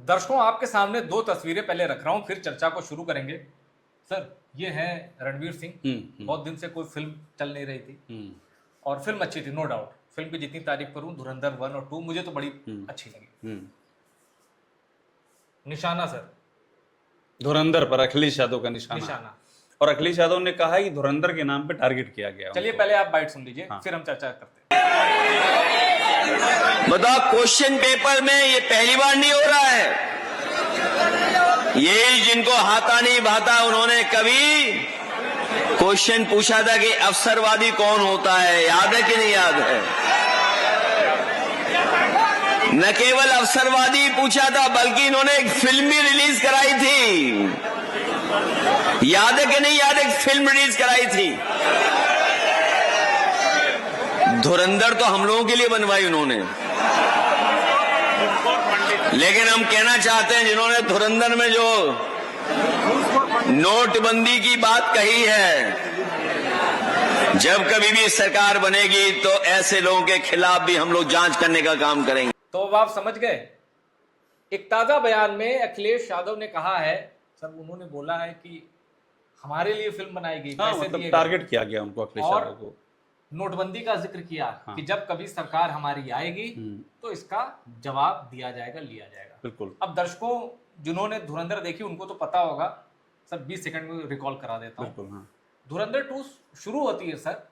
दर्शकों आपके सामने दो तस्वीरें पहले रख रहा हूं, फिर चर्चा को शुरू करेंगे। सर ये है रणवीर सिंह। बहुत दिन से कोई फिल्म चल नहीं रही थी और फिल्म अच्छी थी, नो डाउट। फिल्म की जितनी तारीफ करूं, धुरंधर 1 और 2 मुझे तो बड़ी अच्छी लगी। निशाना सर, धुरंधर पर अखिलेश यादव का निशाना। और अखिलेश यादव ने कहा कि धुरंधर के नाम पे टारगेट किया गया। चलिए पहले आप बाइट सुन लीजिए, फिर हम चर्चा करते हैं। बताओ, क्वेश्चन पेपर में ये पहली बार नहीं हो रहा है। ये जिनको हाथा नहीं भाता, उन्होंने कभी क्वेश्चन पूछा था कि अवसरवादी कौन होता है, याद है कि नहीं याद है? न केवल अवसरवादी पूछा था, बल्कि इन्होंने एक फिल्म भी रिलीज कराई थी। याद है कि नहीं याद? एक फिल्म रिलीज कराई थी। धुरंधर तो हम लोगों के लिए बनवाई उन्होंने, लेकिन हम कहना चाहते हैं जिन्होंने धुरंधर में जो नोटबंदी की बात कही है, जब कभी भी सरकार बनेगी तो ऐसे लोगों के खिलाफ भी हम लोग जांच करने का काम करेंगे। तो अब आप समझ गए। एक ताजा बयान में अखिलेश यादव ने कहा है, सर उन्होंने बोला है कि हमारे लिए फिल्म बनाई गई, पैसे मतलब दिए टारगेट किया गया उनको, अखिलेश यादव को। नोटबंदी का जिक्र किया कि जब कभी सरकार हमारी आएगी तो इसका जवाब दिया जाएगा, लिया जाएगा। बिल्कुल। अब दर्शकों जिन्होंने धुरंधर देखी उनको तो पता होगा। सर 20 सेकंड में रिकॉल करा देता हूँ। बिल्कुल, हाँ। धुरंधर 2 शुरू होती है सर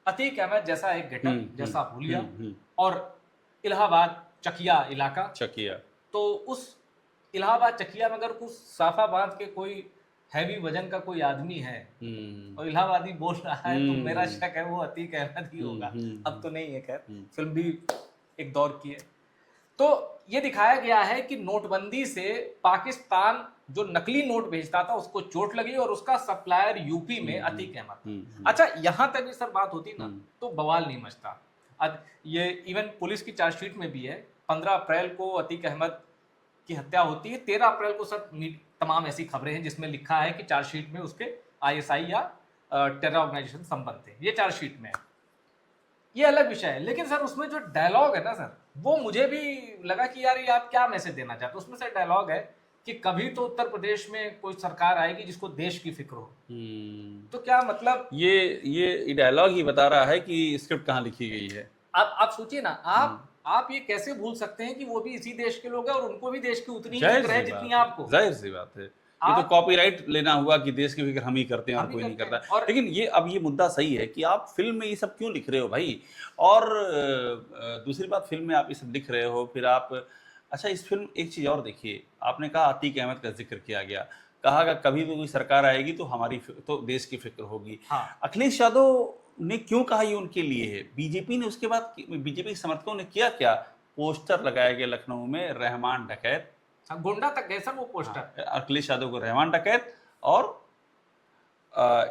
अतीक अहमद जैसा एक गेटअप, जैसा हुलिया और इलाहाबाद चकिया इलाका। चकिया। तो उस इलाहाबाद चकिया में अगर कुछ साफा बांध के कोई हैवी वजन का कोई आदमी है और इलाहाबादी बोल रहा है, तो मेरा शक है वो अतीक अहमद ही होगा। अब तो नहीं है, खैर फिल्म भी एक दौर की है। तो ये दिखाया गया है कि नोटबंदी से पाकिस्तान जो नकली नोट भेजता था उसको चोट लगी और उसका सप्लायर यूपी में अतीक अहमद। अच्छा, यहां तक भी सर बात होती ना तो बवाल नहीं मचता। ये इवन पुलिस की चार्जशीट में भी है। 15 अप्रैल को अतीक अहमद की हत्या होती है। 13 अप्रैल को सर तमाम ऐसी खबरें हैं जिसमें लिखा है कि चार्जशीट में उसके आईएसआई या टेरर ऑर्गेनाइजेशन संबंध थे। ये चार्जशीट में है, ये अलग विषय है। लेकिन सर उसमें जो डायलॉग है ना सर, वो मुझे भी लगा कि यार ये आप क्या मैसेज देना चाहते हो। उसमें से डायलॉग है कि कभी तो उत्तर प्रदेश में कोई सरकार आएगी जिसको देश की फिक्र हो। तो क्या मतलब ये डायलॉग ही बता रहा है कि स्क्रिप्ट कहाँ लिखी गई है। आप सोचिए ना, आप ये कैसे भूल सकते हैं कि वो भी इसी देश के लोग हैं और उनको भी देश की उतनी ही फिक्र है जितनी आपको। जाहिर सी बात है। ये तो कॉपीराइट लेना हुआ कि देश की फिक्र हम ही करते हैं और कोई नहीं करता। लेकिन ये मुद्दा सही है कि आप फिल्म में ये सब क्यों लिख रहे हो भाई। और दूसरी बात, फिल्म में आप ये सब लिख रहे हो, फिर आप अच्छा इस फिल्म एक चीज और देखिए। आपने कहा अतीक अहमद का जिक्र किया गया, कहा कि कभी भी कोई सरकार आएगी तो हमारी तो देश की फिक्र होगी। अखिलेश यादव ने क्यों कहा ये उनके लिए है। बीजेपी ने उसके बाद, बीजेपी समर्थकों ने किया क्या, पोस्टर लगाया गया लखनऊ में, रहमान डकैत, गोंडा तक गए सर वो पोस्टर। अखिलेश यादव को रहमान डकैत और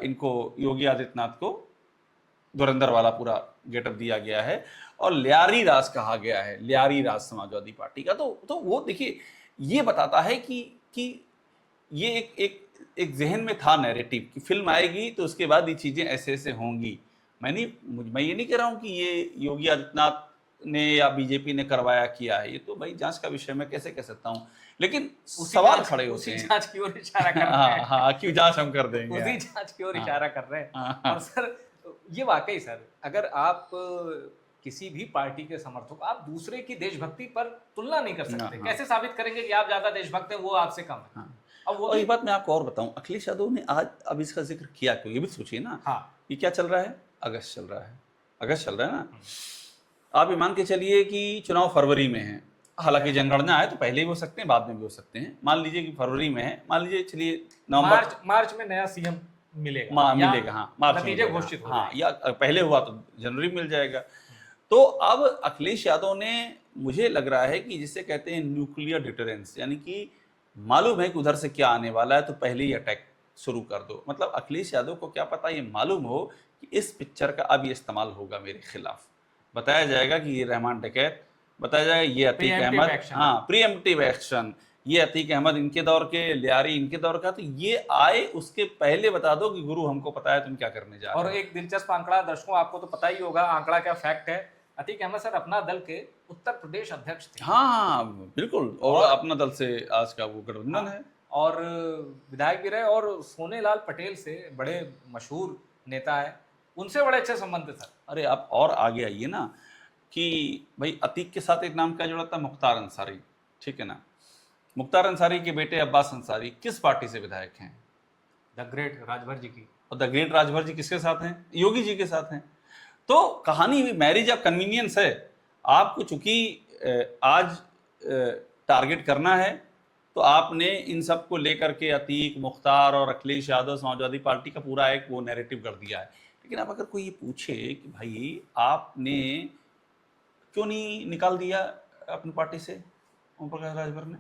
इनको योगी आदित्यनाथ को धुरंधर वाला पूरा गेटअप दिया गया है और लियारी राज कहा गया है, लियारी राज समाजवादी पार्टी का। तो वो देखिए, ये बताता है कि ये एक जहन में था नैरेटिव कि फिल्म आएगी तो उसके बाद ये चीजें ऐसे ऐसे होंगी। मैं ये नहीं कह रहा हूँ कि ये योगी आदित्यनाथ ने या बीजेपी ने करवाया किया है, ये तो भाई जांच का विषय मैं कैसे कह सकता हूँ। लेकिन सवाल खड़े होते हैं, जांच की ओर इशारा कर रहे हैं। हाँ, क्यों जांच हम कर देंगे, उसी जांच की ओर इशारा कर रहे हैं। और सर ये वाकई सर, अगर आप किसी भी पार्टी के समर्थक, आप दूसरे की देशभक्ति पर तुलना नहीं कर सकते। कैसे साबित करेंगे कि आप ज्यादा देशभक्त हैं, वो आपसे कम है। अब वो एक बात मैं आपको और बताऊं, अखिलेश यादव ने आज अब इसका जिक्र किया क्यों, ये भी सोचिए ना। ये क्या चल रहा है, अगस्त चल रहा है, अगस्त चल रहा है ना। आप ये मान के चलिए कि चुनाव फरवरी में है। हालांकि जनगणना है तो पहले भी हो सकते हैं, बाद में भी हो सकते हैं। मान लीजिए कि फरवरी में है, मान लीजिए चलिए नवंबर मार्च में नया सीएम मिलेगा। हाँ, मार्च नतीजे घोषित हो, हाँ, या पहले हुआ तो जनवरी मिल जाएगा। तो अब अखिलेश यादव ने, मुझे लग रहा है कि जिसे कहते हैं न्यूक्लियर डिटरेंस, यानी कि मालूम है कि उधर से क्या आने वाला है तो पहले ही अटैक शुरू कर दो। मतलब अखिलेश यादव को क्या पता ये मालूम हो कि इस पिक्चर का अब ये इस्तेमाल होगा मेरे खिलाफ। बताया जाएगा कि ये रहमान डकैत, बताया जाएगा ये अतीक अहमद, हाँ प्रीएम्प्टिव एक्शन, ये अतीक अहमद इनके दौर के, लियारी इनके दौर का। तो ये आए उसके पहले बता दो कि गुरु हमको पता है तुम क्या करने जा रहे हो। और एक दिलचस्प आंकड़ा, दर्शकों आपको तो पता ही होगा आंकड़ा क्या फैक्ट है। अतीक अहमद सर अपना दल के उत्तर प्रदेश अध्यक्ष थे। हाँ बिल्कुल, और अपना दल से आज का वो गठबंधन है, और विधायक भी रहे, और सोनेलाल पटेल से बड़े मशहूर नेता है, उनसे बड़े अच्छे संबंध थे सर। अरे आप और आगे आइए ना कि भाई अतीक के साथ एक नाम क्या जुड़ा था, मुख्तार अंसारी, ठीक है ना। मुख्तार अंसारी के बेटे अब्बास अंसारी किस पार्टी से विधायक हैं? द ग्रेट राजभर जी की। और द ग्रेट राजभर जी किसके साथ हैं? योगी जी के साथ हैं। तो कहानी भी मैरिज ऑफ कन्वीनियंस है। आपको चूंकि आज टारगेट करना है तो आपने इन सब को लेकर के अतीक, मुख्तार और अखिलेश यादव, समाजवादी पार्टी का पूरा एक वो नैरेटिव कर दिया है। लेकिन अब अगर कोई ये पूछे कि भाई आपने क्यों नहीं निकाल दिया अपनी पार्टी से, ओम प्रकाश राजभर ने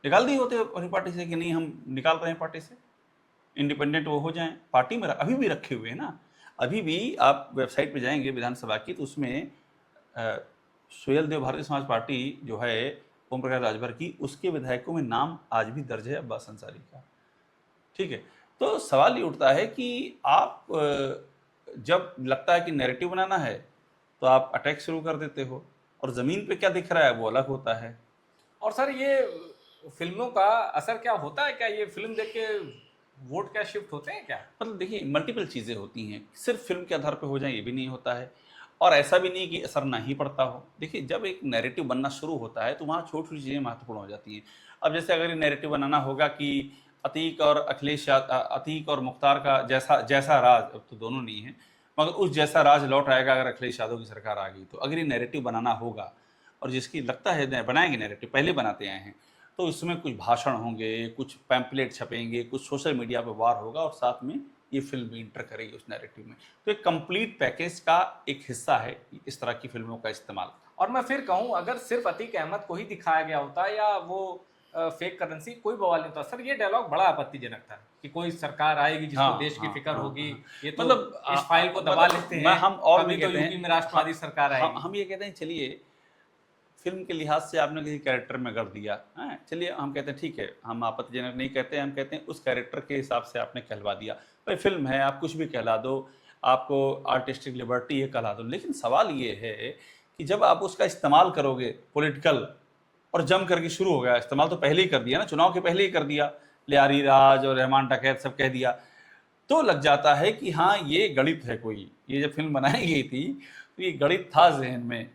निकाल दिए होते अपनी पार्टी से कि नहीं हम निकाल रहे हैं पार्टी से, इंडिपेंडेंट वो हो जाएं। पार्टी में अभी भी रखे हुए हैं ना, अभी भी आप वेबसाइट पे जाएंगे विधानसभा की तो उसमें सुहेल देव भारतीय समाज पार्टी जो है ओम प्रकाश राजभर की, उसके विधायकों में नाम आज भी दर्ज है अब्बास अंसारी का, ठीक है। तो सवाल ये उठता है कि आप जब लगता है कि नैरेटिव बनाना है तो आप अटैक शुरू कर देते हो, और ज़मीन पे क्या दिख रहा है वो अलग होता है। और सर ये फिल्मों का असर क्या होता है, क्या ये फिल्म देख के वोट क्या शिफ्ट होते हैं क्या? मतलब देखिए मल्टीपल चीज़ें होती हैं, सिर्फ फिल्म के आधार पर हो जाए ये भी नहीं होता है, और ऐसा भी नहीं कि असर ना ही पड़ता हो। देखिए जब एक नैरेटिव बनना शुरू होता है तो वहाँ छोटी छोटी चीज़ें महत्वपूर्ण हो जाती हैं। अब जैसे अगर ये नैरेटिव बनाना होगा कि अतीक और अतीक और मुख्तार का जैसा राज, अब तो दोनों नहीं है मगर उस जैसा राज लौट आएगा अगर अखिलेश यादव की सरकार आ गई तो, अगर ये नैरेटिव बनाना होगा, और जिसकी लगता है बनाएंगे नैरेटिव, पहले बनाते आए हैं, तो इसमें कुछ भाषण होंगे, कुछ पैम्पलेट छपेंगे, कुछ सोशल मीडिया पर वार होगा, और साथ में ये फिल्म भी इंटर करेगी उस नैरेटिव में। तो एक कंप्लीट पैकेज का एक हिस्सा है इस तरह की फिल्मों का इस्तेमाल। और मैं फिर कहूँ अगर सिर्फ अतीक अहमद को ही दिखाया गया होता या वो फेक करेंसी, कोई बवाल नहीं होता। सर ये डायलॉग बड़ा आपत्तिजनक था कि कोई सरकार आएगी जिसको हाँ, देश की हाँ, फिक्र हाँ, होगी, हाँ, ये तो मतलब इस फाइल को दबा लेते हैं, हम और कभी भी तो कहते हैं यूपी में राष्ट्रवादी सरकार आएगी। हम ये कहते हैं चलिए फिल्म के लिहाज से आपने किसी कैरेक्टर में कर दिया, चलिए हम कहते हैं ठीक है, हम आपत्तिजनक नहीं कहते, हम कहते हैं उस कैरेक्टर के हिसाब से आपने कहलवा दिया। भाई फिल्म है, आप कुछ भी कहला दो, आपको आर्टिस्टिक लिबर्टी ये कहला दो, लेकिन सवाल ये है कि जब आप उसका इस्तेमाल करोगे पॉलिटिकल, और जम करके शुरू हो गया, इस्तेमाल तो पहले ही कर दिया ना, चुनाव के पहले ही कर दिया, लियारी राज और रहमान डकैत सब कह दिया, तो लग जाता है कि हाँ ये गणित है कोई। ये जब फिल्म बनाई गई थी तो ये गणित था जहन में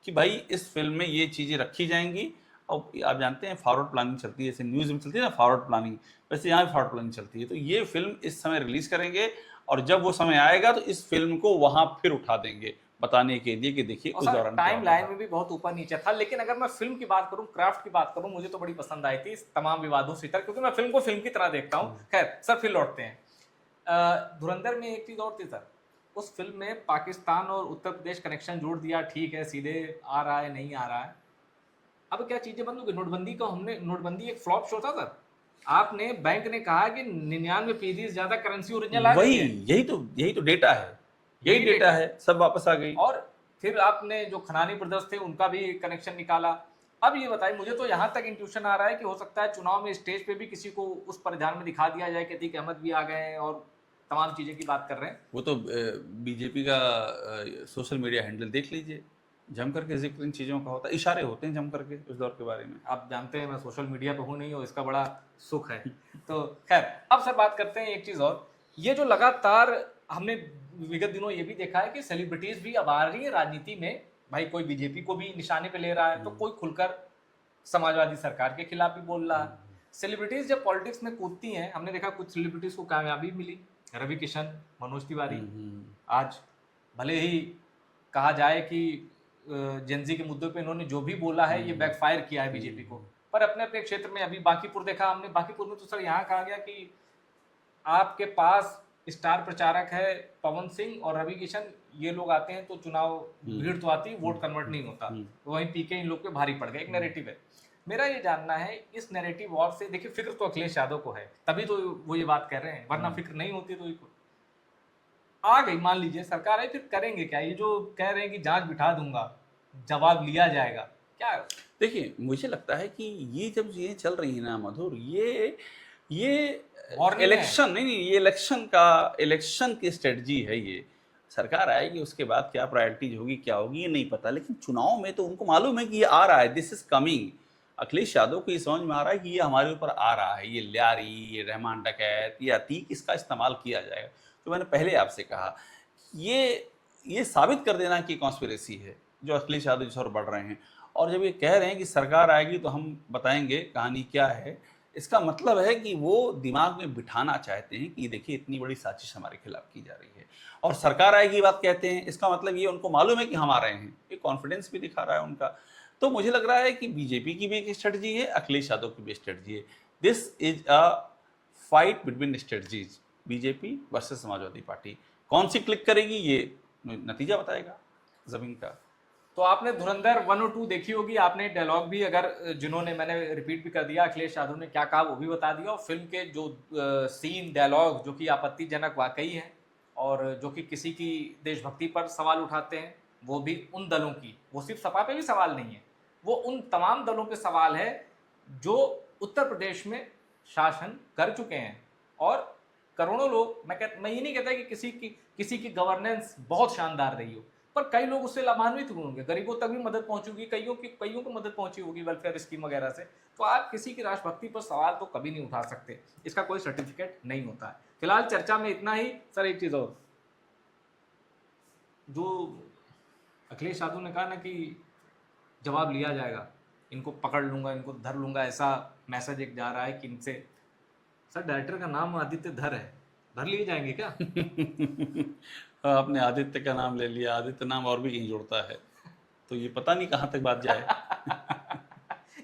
कि भाई इस फिल्म में ये चीज़ें रखी जाएंगी, और आप जानते हैं फॉरवर्ड प्लानिंग चलती है, जैसे न्यूज़ में चलती है ना फॉरवर्ड प्लानिंग, वैसे यहाँ भी फॉरवर्ड प्लानिंग चलती है। तो ये फिल्म इस समय रिलीज़ करेंगे, और जब वो समय आएगा तो इस फिल्म को वहाँ फिर उठा देंगे बताने के लिए कि देखिए उस दौरान टाइम लाइन में भी बहुत ऊपर नीचे था। लेकिन अगर मैं फिल्म की बात करूं, क्राफ्ट की बात करूं, मुझे तो बड़ी पसंद आई थी इस तमाम विवादों से इतर, क्योंकि मैं फिल्म को फिल्म की तरह देखता हूं। खैर सर फिर लौटते हैं। धुरंधर में एक चीज और थी सर, उस फिल्म में पाकिस्तान और उत्तर प्रदेश कनेक्शन जोड़ दिया, ठीक है, सीधे आ रहा है नहीं आ रहा है। अब क्या चीजें बंद हो गई? नोटबंदी एक फ्लॉप शो था सर। आपने बैंक ने कहा कि 99% ज्यादा करेंसी ओरिजिनल, वही यही तो डेटा है, यही डेटा है, सब वापस आ गई। और फिर आपने जो खनानी ब्रदर्स थे उनका भी कनेक्शन निकाला। अब ये बताइए, मुझे तो यहाँ तक इंट्यूशन आ रहा है कि हो सकता है चुनाव में स्टेज पे भी किसी को उस परिधान में दिखा दिया जाए कि अतीक अहमद भी आ गए हैं और तमाम चीजें की बात कर रहे हैं। वो तो बीजेपी का सोशल मीडिया हैंडल देख लीजिए, जम करके जिक्र इन चीज़ों का होता है, इशारे होते हैं जम करके उस दौर के बारे में। आप जानते हैं मैं सोशल मीडिया पे हूँ नहीं, हो इसका बड़ा सुख है। तो खैर अब सर बात करते हैं एक चीज़ और, ये जो लगातार हमने विगत दिनों ये भी देखा है कि सेलिब्रिटीज भी अब आ रही है राजनीति में। भाई कोई बीजेपी को भी निशाने पे ले रहा है, तो कोई खुलकर समाजवादी सरकार के खिलाफ भी बोल रहा है। सेलिब्रिटीज जब पॉलिटिक्स में कूदती हैं, हमने देखा कुछ सेलिब्रिटीज को कामयाबी मिली, रवि किशन, मनोज तिवारी। आज भले ही कहा जाए कि जेंजी के मुद्दों पे इन्होंने जो भी बोला है ये बैकफायर किया है बीजेपी को, पर अपने अपने क्षेत्र में अभी बांकीपुर देखा हमने, बांकीपुर में तो सर यहाँ कहा गया कि आपके पास स्टार प्रचारक है पवन सिंह और रवि किशन, ये लोग आते हैं तो चुनाव भीड़ तो आती, वोट कन्वर्ट नहीं होता, तो वहीं पीके इन लोग पे भारी पड़ गए। एक नैरेटिव है। मेरा ये जानना है इस नैरेटिव वॉर से, देखिए फिक्र तो अखिलेश यादव को है, तभी तो वो ये बात कह रहे हैं, वरना फिक्र नहीं होती तो आ गई मान लीजिए सरकार है, फिर करेंगे क्या? ये जो कह रहे हैं कि जांच बिठा दूंगा, जवाब लिया जाएगा, क्या? देखिए मुझे लगता है कि ये जब ये चल रही है ना मधुर, ये इलेक्शन नहीं, ये इलेक्शन की स्ट्रेटजी है ये। सरकार आएगी उसके बाद क्या प्रायोरिटीज होगी, क्या होगी, ये नहीं पता। लेकिन चुनाव में तो उनको मालूम है कि ये आ रहा है, this is coming. Akhilesh Yadav को ये समझ में आ रहा है कि ये हमारे ऊपर आ रहा है, ये ल्यारी, ये रहमान डकैत, ये अतीक, इसका इस्तेमाल किया जाएगा। तो मैंने पहले आपसे कहा ये साबित कर देना कि कॉन्स्पिरेसी है जो अखिलेश यादव जिस ओर बढ़ रहे हैं। और जब ये कह रहे हैं कि सरकार आएगी तो हम बताएंगे कहानी क्या है, इसका मतलब है कि वो दिमाग में बिठाना चाहते हैं कि देखिए इतनी बड़ी साजिश हमारे खिलाफ की जा रही है और सरकार आएगी बात कहते हैं, इसका मतलब ये उनको मालूम है कि हम आ रहे हैं। ये कॉन्फिडेंस भी दिखा रहा है उनका। तो मुझे लग रहा है कि बीजेपी की भी एक स्ट्रेटजी है, अखिलेश यादव की भी स्ट्रेटजी है। This is a fight between strategies, BJP versus Samajwadi party. कौन सी क्लिक करेगी ये नतीजा बताएगा जमीन का। तो आपने धुरंधर 1 और 2 देखी होगी, आपने डायलॉग भी, अगर जिन्होंने, मैंने रिपीट भी कर दिया, अखिलेश यादव ने क्या कहा वो भी बता दिया। और फिल्म के जो सीन डायलॉग जो कि आपत्तिजनक वाकई हैं और जो कि किसी की देशभक्ति पर सवाल उठाते हैं, वो भी उन दलों की, वो सिर्फ सपा पे भी सवाल नहीं है, वो उन तमाम दलों पे सवाल है जो उत्तर प्रदेश में शासन कर चुके हैं। और करोड़ों लोग, मैं ये नहीं कहता कि किसी की गवर्नेंस बहुत शानदार रही हो, पर कई लोग उससे लाभान्वित हुए होंगे, गरीबों तक भी मदद पहुंची, कईयों को मदद पहुंची होगी वेलफेयर स्कीम वगैरह से। तो आप किसी की राष्ट्रभक्ति पर सवाल तो कभी नहीं उठा सकते, इसका कोई सर्टिफिकेट नहीं होता है। फिलहाल चर्चा में इतना ही। सर एक चीज़ और, जो अखिलेश यादव ने कहा ना कि जवाब लिया जाएगा, इनको पकड़ लूंगा, इनको धर लूंगा, ऐसा मैसेज एक जा रहा है कि इनसे, सर डायरेक्टर का नाम आदित्य धर है, धर लिए जाएंगे क्या? आपने आदित्य का नाम ले लिया, आदित्य नाम और भी कहीं जुड़ता है, तो ये पता नहीं कहाँ तक बात जाए।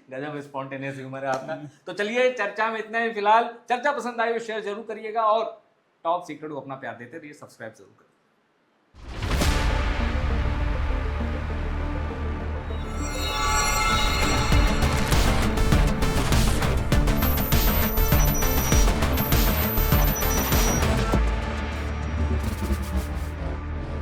गजब स्पॉन्टेनियस ह्यूमर है आपका। तो चलिए चर्चा में इतना ही फिलहाल। चर्चा पसंद आई तो शेयर जरूर करिएगा और टॉप सीक्रेट को अपना प्यार देते रहिए, सब्सक्राइब जरूर करिए।